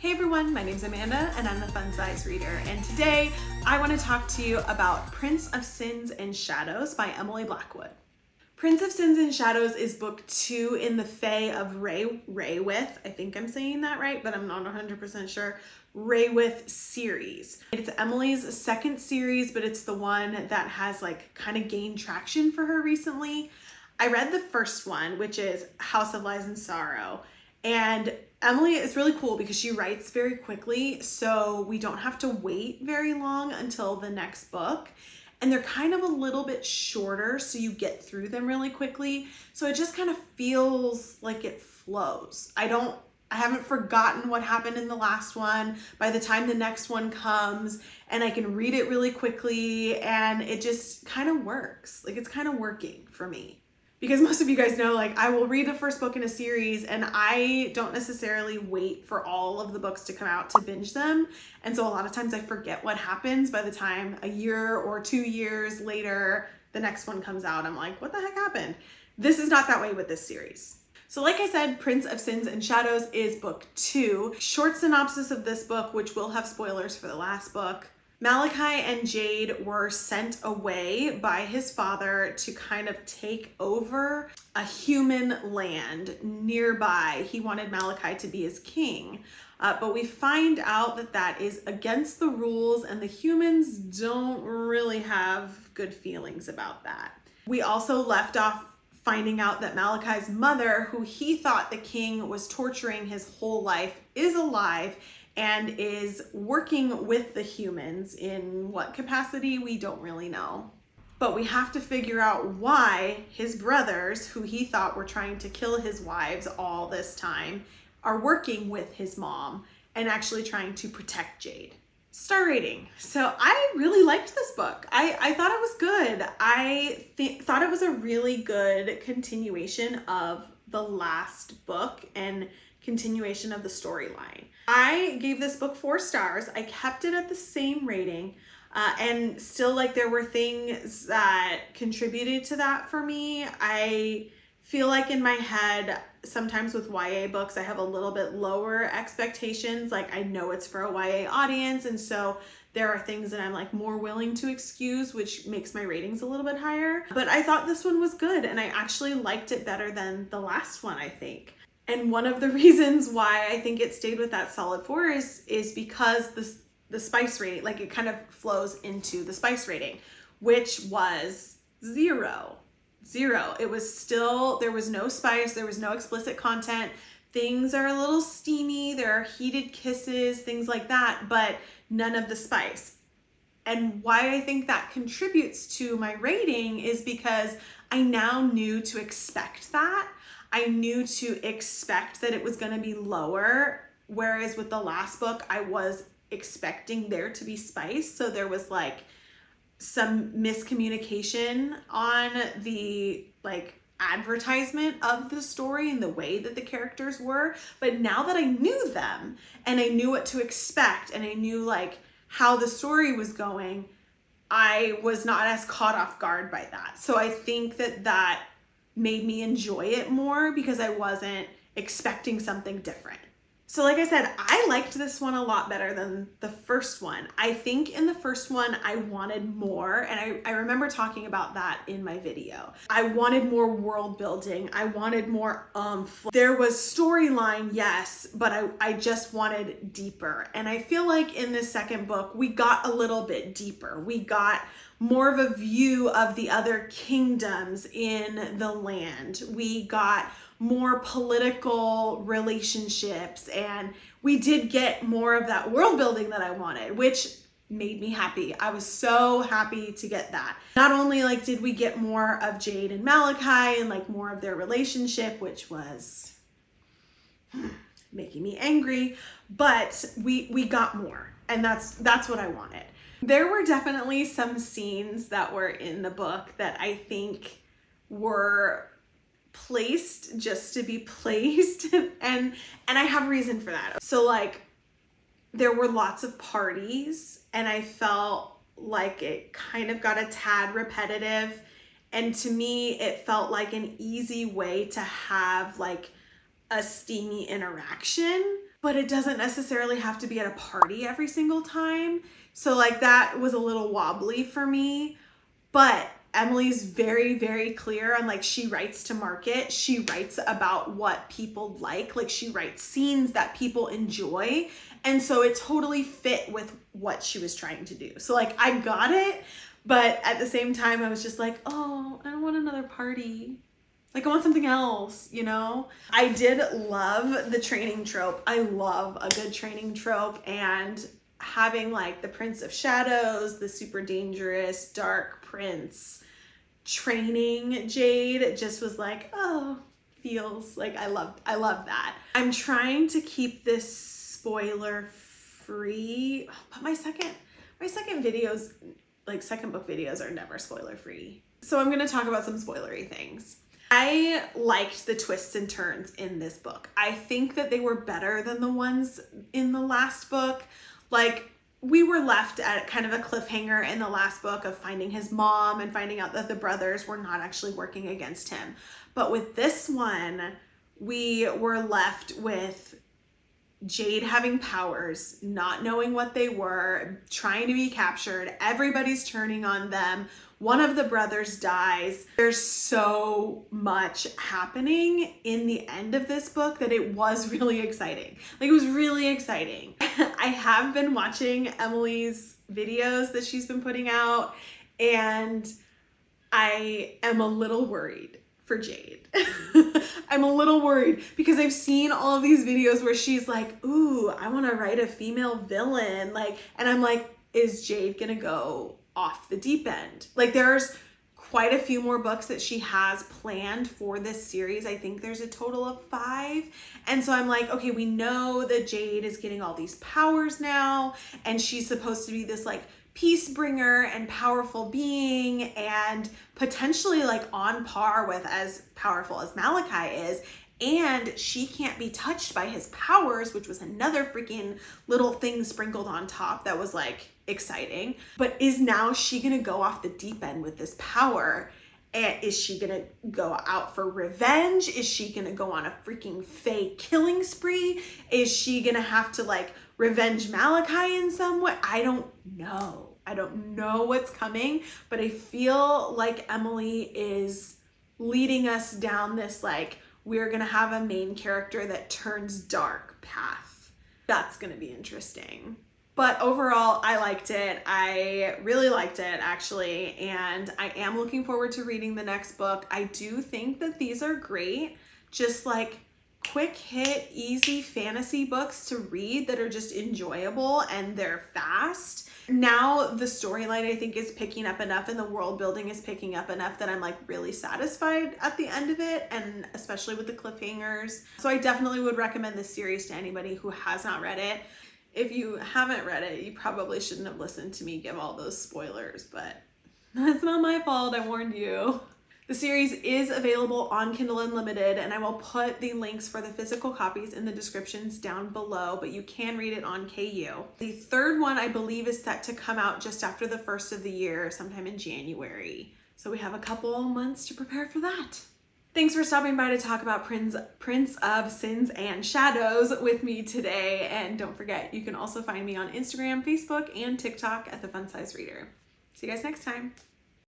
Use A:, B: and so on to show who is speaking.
A: Hey everyone, my name's Amanda and I'm the Fun Size Reader, and today I want to talk to you about Prince of Sins and Shadows by Emily Blackwood. Prince of Sins and Shadows is book 2 in the Fae of Rewyth. I think I'm saying that right, but I'm not 100% sure. Rewyth series. It's Emily's second series, but it's the one that has like kind of gained traction for her recently. I read the first one, which is House of Lies and Sorrow. And Emily is really cool because she writes very quickly, so we don't have to wait very long until the next book. And they're kind of a little bit shorter, so you get through them really quickly. So it just kind of feels like it flows. I haven't forgotten what happened in the last one by the time the next one comes, and I can read it really quickly, and it just kind of works. Like, it's kind of working for me. Because most of you guys know, like, I will read the first book in a series and I don't necessarily wait for all of the books to come out to binge them. And so a lot of times I forget what happens by the time a year or 2 years later the next one comes out. I'm like, what the heck happened? This is not that way with this series. So like I said, Prince of Sins and Shadows is book 2. Short synopsis of this book, which will have spoilers for the last book. Malachi and Jade were sent away by his father to kind of take over a human land nearby. He wanted Malachi to be his king, but we find out that that is against the rules, and the humans don't really have good feelings about that. We also left off finding out that Malachi's mother, who he thought the king was torturing his whole life, is alive and is working with the humans. In what capacity, we don't really know. But we have to figure out why his brothers, who he thought were trying to kill his wives all this time, are working with his mom and actually trying to protect Jade. Star rating. So I really liked this book. I thought it was good. I thought it was a really good continuation of the last book and continuation of the storyline. I gave this book 4 stars. I kept it at the same rating, and still, like, there were things that contributed to that for me. I feel like in my head, sometimes with YA books, I have a little bit lower expectations. Like, I know it's for a YA audience, and so there are things that I'm like more willing to excuse, which makes my ratings a little bit higher. But I thought this one was good, and I actually liked it better than the last one, I think. And one of the reasons why I think it stayed with that solid 4 is because the spice rate, like, it kind of flows into the spice rating, which was 0. It was still, there was no spice, there was no explicit content. Things are a little steamy, there are heated kisses, things like that, but none of the spice. And why I think that contributes to my rating is because I now knew to expect that. I knew to expect that it was going to be lower, whereas with the last book, I was expecting there to be spice. So there was like some miscommunication on the like advertisement of the story and the way that the characters were. But now that I knew them and I knew what to expect and I knew like how the story was going, I was not as caught off guard by that. So I think that made me enjoy it more because I wasn't expecting something different. So like I said, I liked this one a lot better than the first one. I think in the first one, I wanted more, and I remember talking about that in my video. I wanted more world building. I wanted more oomph. There was storyline, yes, but I just wanted deeper. And I feel like in this second book, we got a little bit deeper. We got more of a view of the other kingdoms in the land. We got more political relationships, and we did get more of that world building that I wanted, which made me happy. I was so happy to get that. Not only like did we get more of Jade and Malachi and like more of their relationship, which was making me angry, but we got more, and that's what I wanted. There were definitely some scenes that were in the book that I think were placed just to be placed, and I have reason for that. So like there were lots of parties and I felt like it kind of got a tad repetitive, and to me it felt like an easy way to have like a steamy interaction. but it doesn't necessarily have to be at a party every single time. So like that was a little wobbly for me, but Emily's very, very clear on like, she writes to market. She writes about what people like she writes scenes that people enjoy. And so it totally fit with what she was trying to do. So like, I got it, but at the same time, I was just like, oh, I don't want another party. Like I want something else, you know? I did love the training trope. I love a good training trope, and having like the Prince of Shadows, the super dangerous dark prince training Jade just was like, oh, feels like I love that. I'm trying to keep this spoiler free, but my second videos, like second book videos, are never spoiler free. So I'm going to talk about some spoilery things. I liked the twists and turns in this book. I think that they were better than the ones in the last book. Like, we were left at kind of a cliffhanger in the last book of finding his mom and finding out that the brothers were not actually working against him. But with this one, we were left with Jade having powers, not knowing what they were, trying to be captured. Everybody's turning on them. One of the brothers dies. There's so much happening in the end of this book that it was really exciting. Like, it was really exciting. I have been watching Emily's videos that she's been putting out, and I am a little worried for Jade. I'm a little worried because I've seen all of these videos where she's like, ooh, I want to write a female villain. Like, and I'm like, is Jade gonna go off the deep end? Like, there's quite a few more books that she has planned for this series. I think there's a total of 5. And so I'm like, okay, we know that Jade is getting all these powers now, and she's supposed to be this like peace bringer and powerful being, and potentially like on par with as powerful as Malachi is. And she can't be touched by his powers, which was another freaking little thing sprinkled on top that was like exciting. But is now she gonna go off the deep end with this power? And is she gonna go out for revenge? Is she gonna go on a freaking fake killing spree? Is she gonna have to like revenge Malachi in some way? I don't know. I don't know what's coming, but I feel like Emily is leading us down this like, we're gonna have a main character that turns dark path. That's gonna be interesting. But overall, I liked it. I really liked it, actually, and I am looking forward to reading the next book. I do think that these are great, just like quick hit, easy fantasy books to read that are just enjoyable, and they're fast. Now the storyline, I think, is picking up enough, and the world building is picking up enough that I'm like really satisfied at the end of it, and especially with the cliffhangers. So I definitely would recommend this series to anybody who has not read it. If you haven't read it, you probably shouldn't have listened to me give all those spoilers, but that's not my fault. I warned you. The series is available on Kindle Unlimited, and I will put the links for the physical copies in the descriptions down below, but you can read it on KU. The third one, I believe, is set to come out just after the first of the year, sometime in January. So we have a couple months to prepare for that. Thanks for stopping by to talk about Prince of Sins and Shadows with me today. And don't forget, you can also find me on Instagram, Facebook, and TikTok at The Fun Size Reader. See you guys next time.